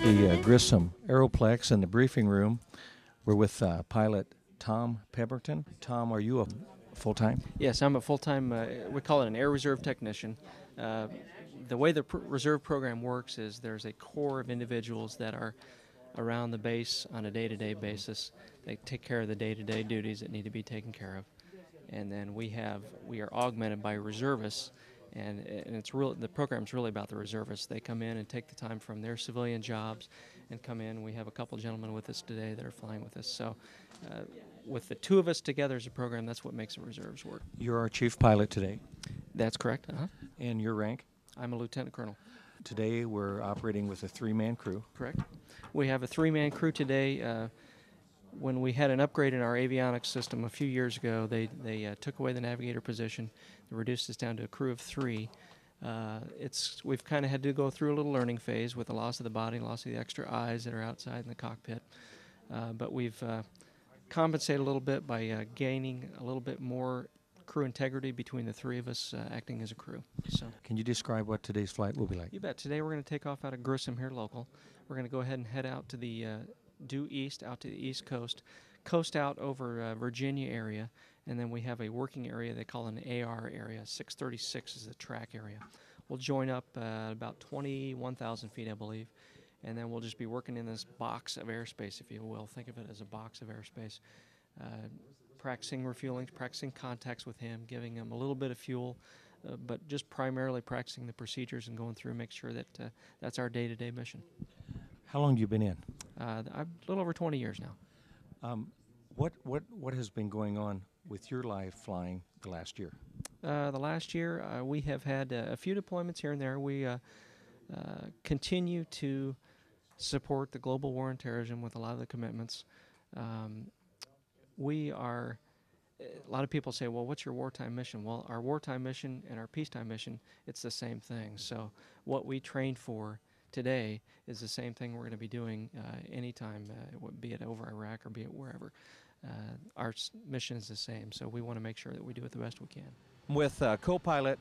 the Grissom Aeroplex in the briefing room. We're with pilot Tom Pemberton. Tom, are you a full-time? Yes, I'm a full-time, we call it an air reserve technician. The way the reserve program works is there's a core of individuals that are around the base on a day-to-day basis. They take care of the day-to-day duties that need to be taken care of. And then we are augmented by reservists, and the program's really about the reservists. They come in and take the time from their civilian jobs and come in. We have a couple gentlemen with us today that are flying with us. So with the two of us together as a program, that's what makes the reserves work. You're our chief pilot today. That's correct. And your rank? I'm a lieutenant colonel. Today we're operating with a three-man crew. Correct. We have a three-man crew today. When we had an upgrade in our avionics system a few years ago, they took away the navigator position. They reduced us down to a crew of three. We've kind of had to go through a little learning phase with the loss of the body, loss of the extra eyes that are outside in the cockpit. But we've compensated a little bit by gaining a little bit more crew integrity between the three of us acting as a crew. So, can you describe what today's flight will be like? You bet. Today we're going to take off out of Grissom here local. We're going to go ahead and head out to the due east, out to the east coast, coast out over Virginia area, and then we have a working area they call an AR area. 636 is the track area. We'll join up about 21,000 feet, I believe, and then we'll just be working in this box of airspace, if you will. Think of it as a box of airspace. Practicing refueling, practicing contacts with him, giving him a little bit of fuel, but just primarily practicing the procedures and going through, make sure that that's our day-to-day mission. How long have you been in? A little over 20 years now. What has been going on with your life flying the last year? The last year, we have had a few deployments here and there. We continue to support the global war on terrorism with a lot of the commitments. A lot of people say, well, what's your wartime mission? Well, our wartime mission and our peacetime mission, it's the same thing. So what we trained for today is the same thing we're going to be doing anytime, be it over Iraq or be it wherever. Our mission is the same, so we want to make sure that we do it the best we can. With co-pilot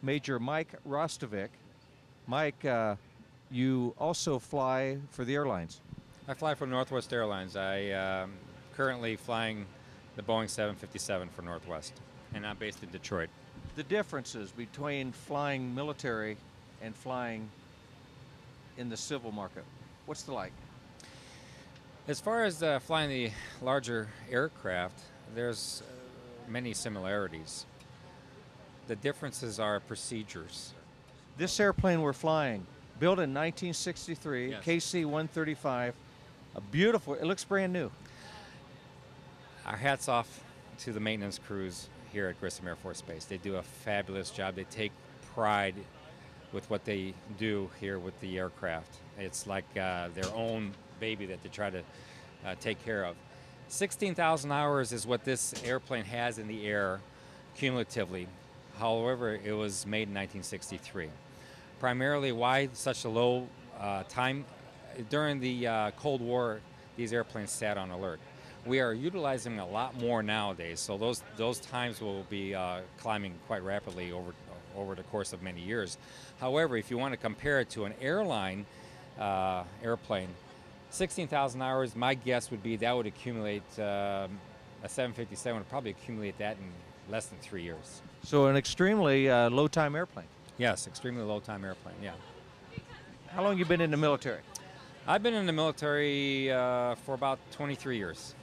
Major Mike Rostovic. Mike, you also fly for the airlines. I fly for Northwest Airlines. I currently flying the Boeing 757 for Northwest, and I'm based in Detroit. The differences between flying military and flying in the civil market, what's the like? As far as flying the larger aircraft, there's many similarities. The differences are procedures. This airplane we're flying, built in 1963, yes. KC-135, a beautiful, it looks brand new. Our hats off to the maintenance crews here at Grissom Air Force Base. They do a fabulous job. They take pride with what they do here with the aircraft. It's like their own baby that they try to take care of. 16,000 hours is what this airplane has in the air cumulatively. However, it was made in 1963. Primarily, why such a low time? During the Cold War, these airplanes sat on alert. We are utilizing a lot more nowadays, so those times will be climbing quite rapidly over the course of many years. However, if you want to compare it to an airline airplane, 16,000 hours, my guess would be that would accumulate, a 757 would probably accumulate that in less than 3 years. So an extremely low-time airplane. Yes, extremely low-time airplane, yeah. How long have you been in the military? I've been in the military for about 23 years.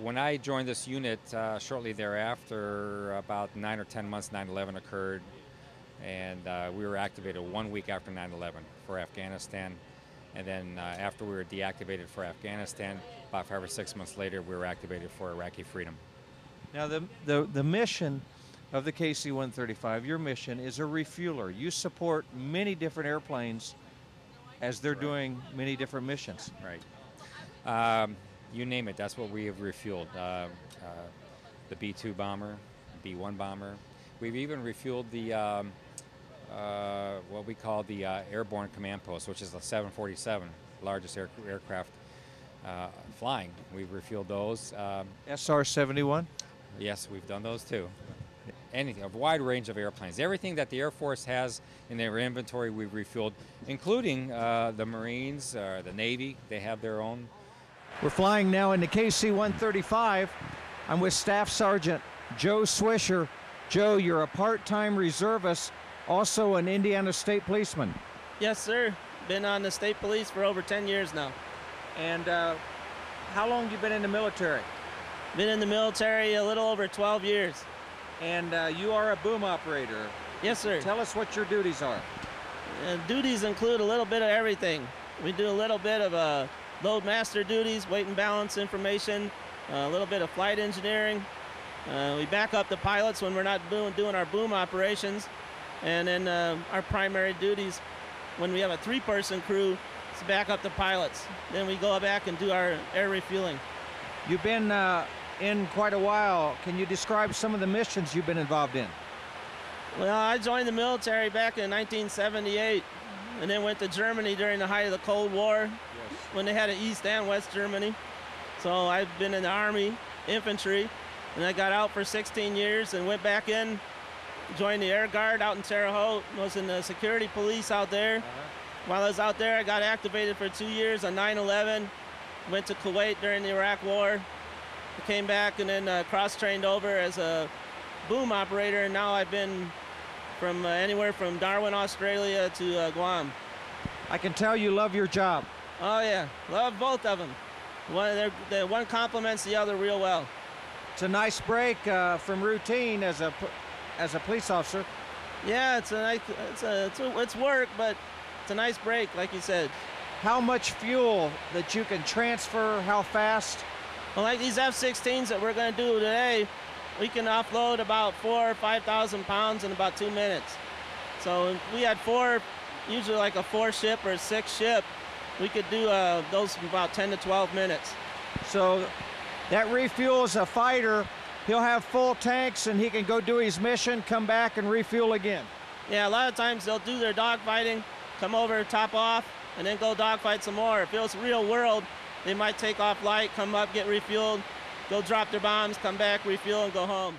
When I joined this unit, shortly thereafter, about 9 or 10 months, 9/11 occurred, and we were activated 1 week after 9/11 for Afghanistan. And then after we were deactivated for Afghanistan, about 5 or 6 months later, we were activated for Iraqi freedom. Now, the mission of the KC-135, your mission is a refueler. You support many different airplanes as they're doing many different missions. Right. You name it, that's what we have refueled. The B-2 bomber, B-1 bomber. We've even refueled the what we call the airborne command post, which is the 747, largest aircraft flying. We've refueled those. SR-71? Yes, we've done those too. anything, a wide range of airplanes. Everything that the Air Force has in their inventory, we've refueled, including the Marines, the Navy. They have their own. We're flying now in the KC-135. I'm with Staff Sergeant Joe Swisher. Joe, you're a part-time reservist, also an Indiana State Policeman. Yes, sir. Been on the state police for over 10 years now. And how long have you been in the military? Been in the military a little over 12 years. And you are a boom operator. Yes, sir. Tell us what your duties are. Duties include a little bit of everything. We do a little bit of load master duties, weight and balance information, a little bit of flight engineering. We back up the pilots when we're not doing our boom operations. And then our primary duties, when we have a 3-person crew, is to back up the pilots. Then we go back and do our air refueling. You've been in quite a while. Can you describe some of the missions you've been involved in? Well, I joined the military back in 1978 and then went to Germany during the height of the Cold War, when they had an East and West Germany. So I've been in the Army, infantry, and I got out for 16 years and went back in, joined the Air Guard out in Terre Haute, was in the security police out there. While I was out there, I got activated for 2 years on 9/11, went to Kuwait during the Iraq War, came back and then cross-trained over as a boom operator, and now I've been from anywhere from Darwin, Australia to Guam. I can tell you love your job. Oh yeah, love both of them. One complements the other real well. It's a nice break from routine as a police officer. Yeah, it's work, but it's a nice break, like you said. How much fuel that you can transfer? How fast? Well, like these F-16s that we're going to do today, we can offload about 4,000 or 5,000 pounds in about 2 minutes. So if we had usually like a 4-ship or a 6-ship, we could do those in about 10 to 12 minutes. So that refuels a fighter. He'll have full tanks and he can go do his mission, come back and refuel again. Yeah, a lot of times they'll do their dogfighting, come over, top off, and then go dogfight some more. If it was real world, they might take off light, come up, get refueled, go drop their bombs, come back, refuel, and go home.